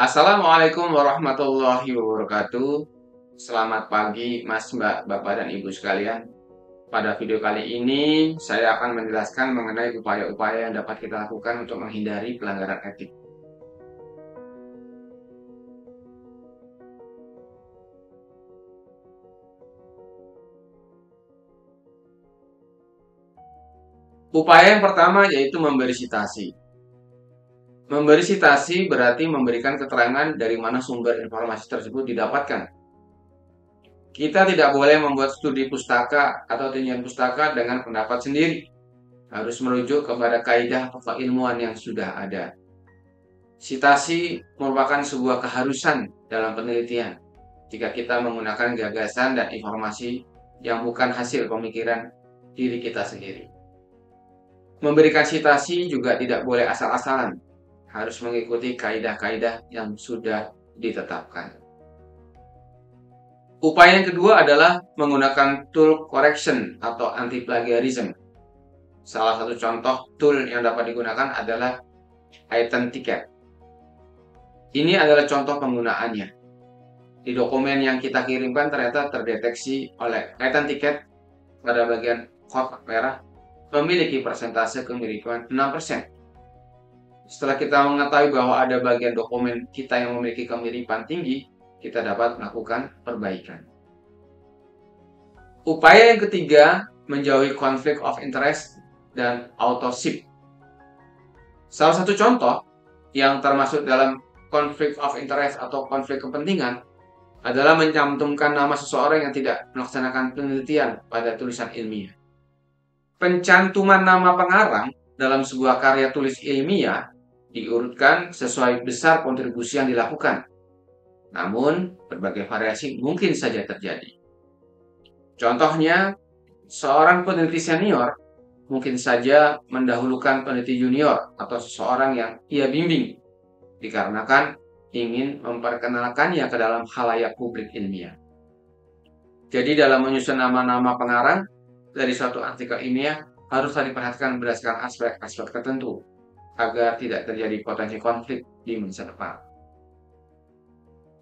Assalamualaikum warahmatullahi wabarakatuh. Selamat pagi Mas, Mbak, Bapak, dan Ibu sekalian. Pada video kali ini, saya akan menjelaskan mengenai upaya-upaya yang dapat kita lakukan untuk menghindari pelanggaran etik. Upaya yang pertama yaitu memberi citasi. Memberi citasi berarti memberikan keterangan dari mana sumber informasi tersebut didapatkan. Kita tidak boleh membuat studi pustaka atau tinjauan pustaka dengan pendapat sendiri. Harus merujuk kepada kaidah atau keilmuan yang sudah ada. Citasi merupakan sebuah keharusan dalam penelitian jika kita menggunakan gagasan dan informasi yang bukan hasil pemikiran diri kita sendiri. Memberikan citasi juga tidak boleh asal-asalan, harus mengikuti kaidah-kaidah yang sudah ditetapkan. Upaya yang kedua adalah menggunakan tool correction atau anti-plagiarism. Salah satu contoh tool yang dapat digunakan adalah item ticket. Ini adalah contoh penggunaannya. Di dokumen yang kita kirimkan ternyata terdeteksi oleh item ticket pada bagian kotak merah memiliki persentase kemiripan 6%. Setelah kita mengetahui bahwa ada bagian dokumen kita yang memiliki kemiripan tinggi, kita dapat melakukan perbaikan. Upaya yang ketiga, menjauhi conflict of interest dan authorship. Salah satu contoh yang termasuk dalam conflict of interest atau konflik kepentingan adalah mencantumkan nama seseorang yang tidak melaksanakan penelitian pada tulisan ilmiah. Pencantuman nama pengarang dalam sebuah karya tulis ilmiah diurutkan sesuai besar kontribusi yang dilakukan. Namun, berbagai variasi mungkin saja terjadi. Contohnya, seorang peneliti senior mungkin saja mendahulukan peneliti junior atau seseorang yang ia bimbing, dikarenakan ingin memperkenalkannya ke dalam khalayak publik ilmiah. Jadi dalam menyusun nama-nama pengarang dari suatu artikel ilmiah haruslah diperhatikan berdasarkan aspek-aspek tertentu agar tidak terjadi potensi konflik di masa depan.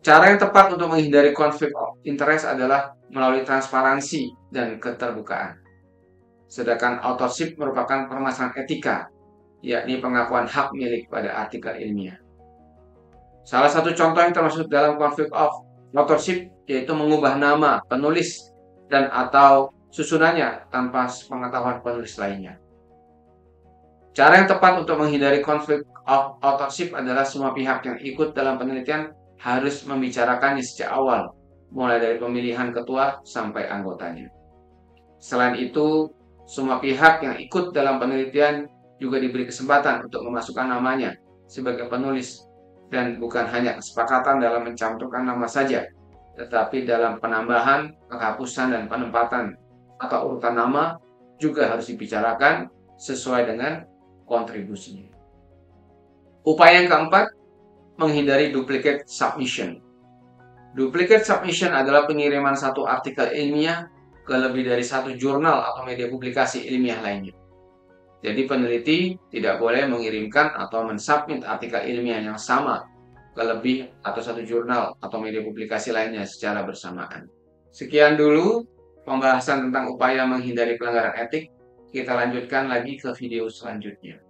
Cara yang tepat untuk menghindari konflik of interest adalah melalui transparansi dan keterbukaan. Sedangkan authorship merupakan permasalahan etika, yakni pengakuan hak milik pada artikel ilmiah. Salah satu contoh yang termasuk dalam konflik of authorship yaitu mengubah nama penulis dan atau susunannya tanpa pengetahuan penulis lainnya. Cara yang tepat untuk menghindari konflik of authorship adalah semua pihak yang ikut dalam penelitian harus membicarakannya sejak awal, mulai dari pemilihan ketua sampai anggotanya. Selain itu, semua pihak yang ikut dalam penelitian juga diberi kesempatan untuk memasukkan namanya sebagai penulis, dan bukan hanya kesepakatan dalam mencantumkan nama saja, tetapi dalam penambahan, penghapusan, dan penempatan atau urutan nama juga harus dibicarakan sesuai dengan kontribusinya. Upaya yang keempat, menghindari duplicate submission. Duplicate submission adalah pengiriman satu artikel ilmiah ke lebih dari satu jurnal atau media publikasi ilmiah lainnya. Jadi peneliti tidak boleh mengirimkan atau mensubmit artikel ilmiah yang sama ke lebih atau satu jurnal atau media publikasi lainnya secara bersamaan. Sekian dulu pembahasan tentang upaya menghindari pelanggaran etik. Kita lanjutkan lagi ke video selanjutnya.